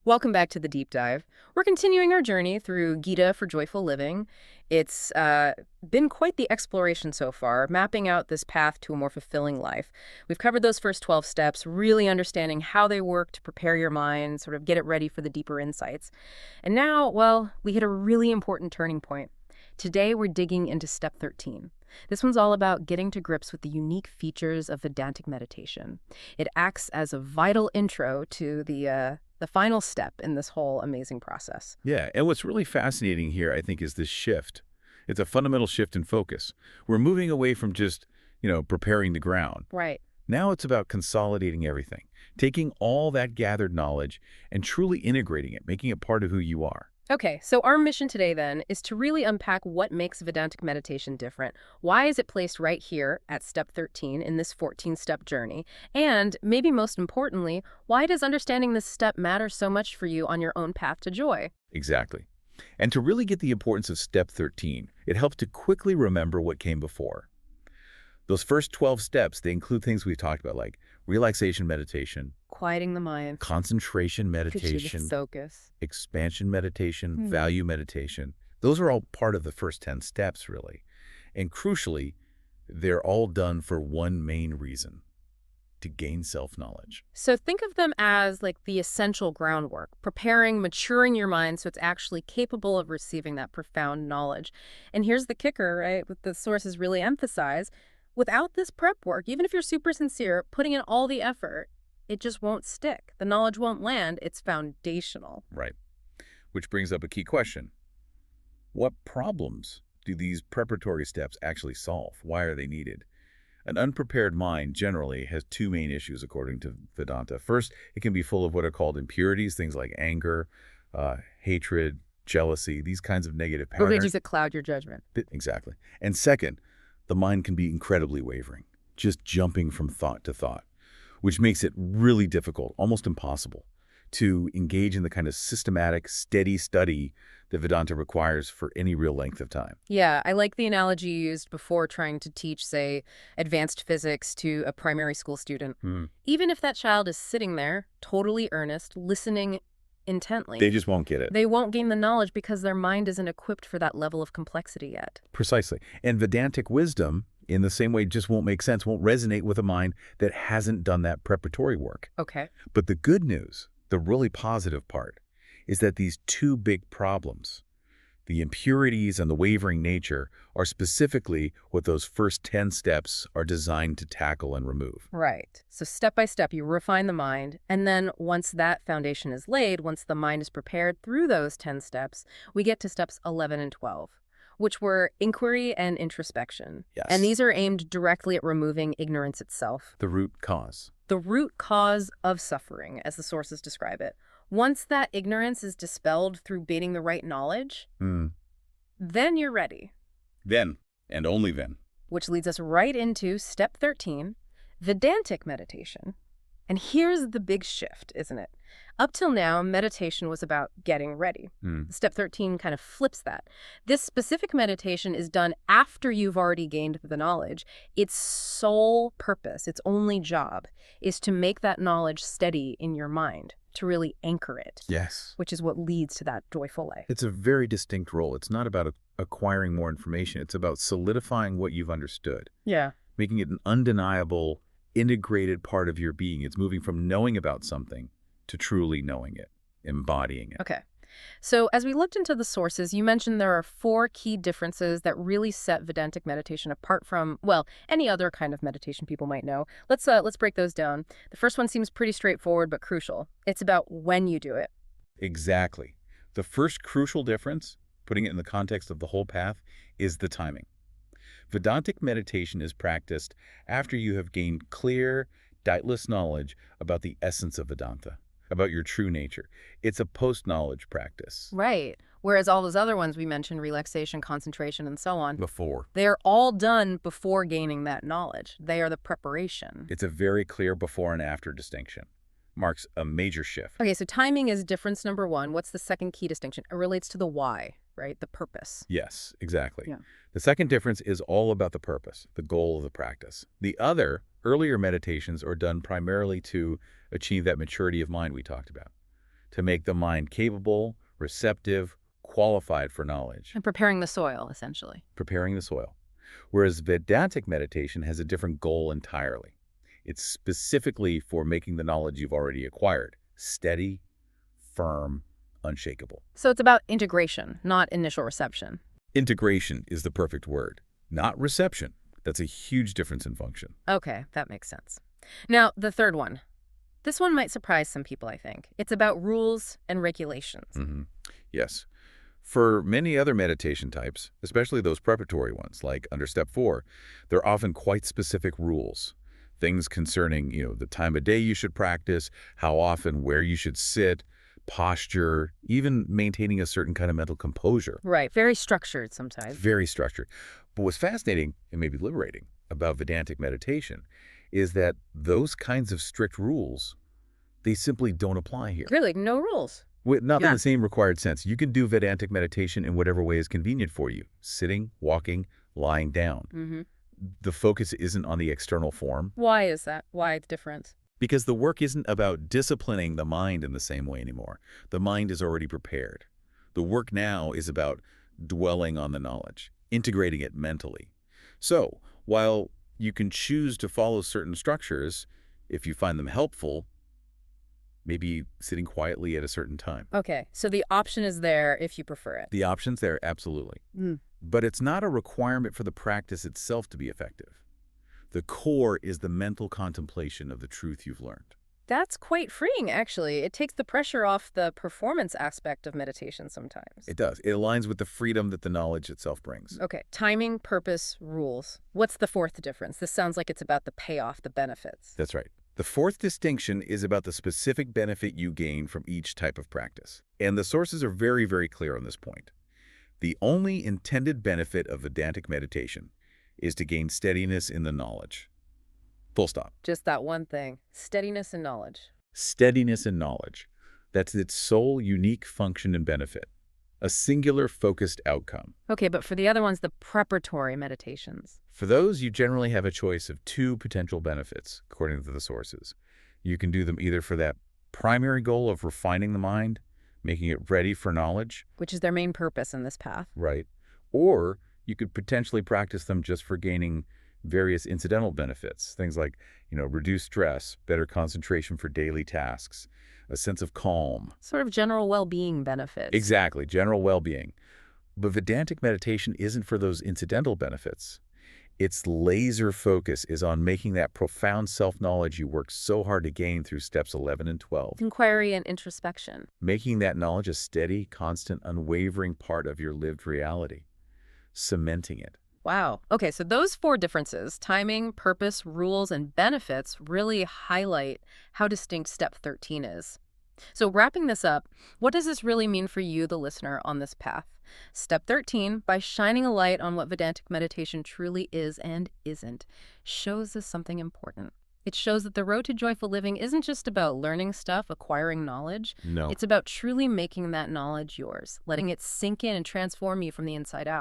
Welcome back to the deep dive. We're continuing our journey through Gita for joyful living. It's been quite the exploration so far, mapping out this path to a more fulfilling life. We've covered those first 12 steps, really understanding how they work to prepare your mind, sort of get it ready for the deeper insights. And now, well, we hit a really important turning point. Today, we're digging into step 13. This one's all about getting to grips with the unique features of Vedantic meditation. It acts as a vital intro to the final step in this whole amazing process. Yeah, and what's really fascinating here, I think, is this shift. It's a fundamental shift in focus. We're moving away from just, preparing the ground. Right. Now it's about consolidating everything, taking all that gathered knowledge and truly integrating it, making it part of who you are. Okay, so our mission today then is to really unpack what makes Vedantic meditation different. Why is it placed right here at step 13 in this 14-step journey? And maybe most importantly, why does understanding this step matter so much for you on your own path to joy? Exactly. And to really get the importance of step 13, it helps to quickly remember what came before. Those first 12 steps, they include things we've talked about, like relaxation meditation, Quieting the mind, concentration meditation, focus. expansion meditation, value meditation. Those are all part of the first 10 steps, really. And crucially, they're all done for one main reason: to gain self-knowledge. So think of them as like the essential groundwork, preparing, maturing your mind so it's actually capable of receiving that profound knowledge. And here's the kicker, right? What the sources really emphasize. Without this prep work, even if you're super sincere, putting in all the effort, it just won't stick. The knowledge won't land. It's foundational. Right. Which brings up a key question. What problems do these preparatory steps actually solve? Why are they needed? An unprepared mind generally has two main issues, according to Vedanta. First, it can be full of what are called impurities, things like anger, hatred, jealousy, these kinds of negative patterns. Religions that cloud your judgment. Exactly. And second, the mind can be incredibly wavering, just jumping from thought to thought, which makes it really difficult, almost impossible, to engage in the kind of systematic, steady study that Vedanta requires for any real length of time. Yeah, I like the analogy you used before trying to teach, say, advanced physics to a primary school student. Even if that child is sitting there, totally earnest, listening intently, They just won't get it. they won't gain the knowledge because their mind isn't equipped for that level of complexity yet. Precisely. And Vedantic wisdom, in the same way, just won't make sense, won't resonate with a mind that hasn't done that preparatory work. Okay. But the good news, the really positive part, is that these two big problems, the impurities and the wavering nature, are specifically what those first 10 steps are designed to tackle and remove. Right. So step by step, you refine the mind. And then once that foundation is laid, once the mind is prepared through those 10 steps, we get to steps 11 and 12, which were inquiry and introspection. Yes. And these are aimed directly at removing ignorance itself. The root cause. The root cause of suffering, as the sources describe it. Once that ignorance is dispelled through gaining the right knowledge, then you're ready. Then, and only then. Which leads us right into step 13, Vedantic meditation. And here's the big shift, isn't it? Up till now, meditation was about getting ready. Step 13 kind of flips that. This specific meditation is done after you've already gained the knowledge. Its sole purpose, its only job, is to make that knowledge steady in your mind, to really anchor it. Yes. Which is what leads to that joyful life. It's a very distinct role. It's not about acquiring more information. It's about solidifying what you've understood, Yeah. making it an undeniable, integrated part of your being. It's moving from knowing about something to truly knowing it, embodying it. Okay. So as we looked into the sources, you mentioned there are 4 key differences that really set Vedantic meditation apart from, well, any other kind of meditation people might know. Let's break those down. The first one seems pretty straightforward but crucial. It's about when you do it. Exactly. The first crucial difference, putting it in the context of the whole path, is the timing. Vedantic meditation is practiced after you have gained clear, doubtless knowledge about the essence of Vedanta, about your true nature. It's a post-knowledge practice. Right. Whereas all those other ones we mentioned, relaxation, concentration, and so on, Before. they're all done before gaining that knowledge. They are the preparation. It's a very clear before and after distinction. Marks a major shift. Okay, so timing is difference number 1. What's the second key distinction? It relates to the why, right? The purpose. Yes, exactly. Yeah. The second difference is all about the purpose, the goal of the practice. The other, earlier meditations are done primarily to achieve that maturity of mind we talked about, to make the mind capable, receptive, qualified for knowledge, And preparing the soil, essentially. preparing the soil. Whereas Vedantic meditation has a different goal entirely. It's specifically for making the knowledge you've already acquired steady, firm, unshakable. So it's about integration, not initial reception. Integration is the perfect word, not reception. That's a huge difference in function. Okay, that makes sense. Now, the third one. This one might surprise some people, I think. It's about rules and regulations. Yes. For many other meditation types, especially those preparatory ones, like under step 4, there are often quite specific rules. Things concerning, the time of day you should practice, how often, where you should sit, posture, even maintaining a certain kind of mental composure. Right, very structured sometimes. Very structured. But what's fascinating and maybe liberating about Vedantic meditation is that those kinds of strict rules, they simply don't apply here. Really, no rules. Not in Yeah. the same required sense. You can do Vedantic meditation in whatever way is convenient for you. Sitting, walking, lying down. The focus isn't on the external form Why is that? Why the difference? because the work isn't about disciplining the mind in the same way anymore. The mind is already prepared. The work now is about dwelling on the knowledge, integrating it mentally. So, while you can choose to follow certain structures, if you find them helpful, maybe sitting quietly at a certain time. Okay, so the option is there if you prefer it. The option's there, absolutely. But it's not a requirement for the practice itself to be effective. The core is the mental contemplation of the truth you've learned. That's quite freeing, actually. It takes the pressure off the performance aspect of meditation sometimes. It does. It aligns with the freedom that the knowledge itself brings. Okay, timing, purpose, rules. What's the fourth difference? This sounds like it's about the payoff, the benefits. That's right. The fourth distinction is about the specific benefit you gain from each type of practice. And the sources are very, very clear on this point. The only intended benefit of Vedantic meditation is to gain steadiness in the knowledge. Full stop. Just that one thing, steadiness and knowledge. Steadiness in knowledge. That's its sole unique function and benefit. A singular focused outcome. Okay, but for the other ones, the preparatory meditations. For those, you generally have a choice of 2 potential benefits, according to the sources. You can do them either for that primary goal of refining the mind, making it ready for knowledge, Which is their main purpose in this path. right? Or you could potentially practice them just for gaining various incidental benefits, things like, reduced stress, better concentration for daily tasks, a sense of calm. Sort of general well-being benefits. Exactly, general well-being. But Vedantic meditation isn't for those incidental benefits. Its laser focus is on making that profound self-knowledge you worked so hard to gain through steps 11 and 12. Inquiry and introspection. Making that knowledge a steady, constant, unwavering part of your lived reality. Cementing it. Wow. Okay, so those 4 differences, timing, purpose, rules, and benefits, really highlight how distinct step 13 is. So wrapping this up, what does this really mean for you, the listener, on this path? Step 13, by shining a light on what Vedantic meditation truly is and isn't, shows us something important. It shows that the road to joyful living isn't just about learning stuff, acquiring knowledge. No. It's about truly making that knowledge yours, letting it sink in and transform you from the inside out.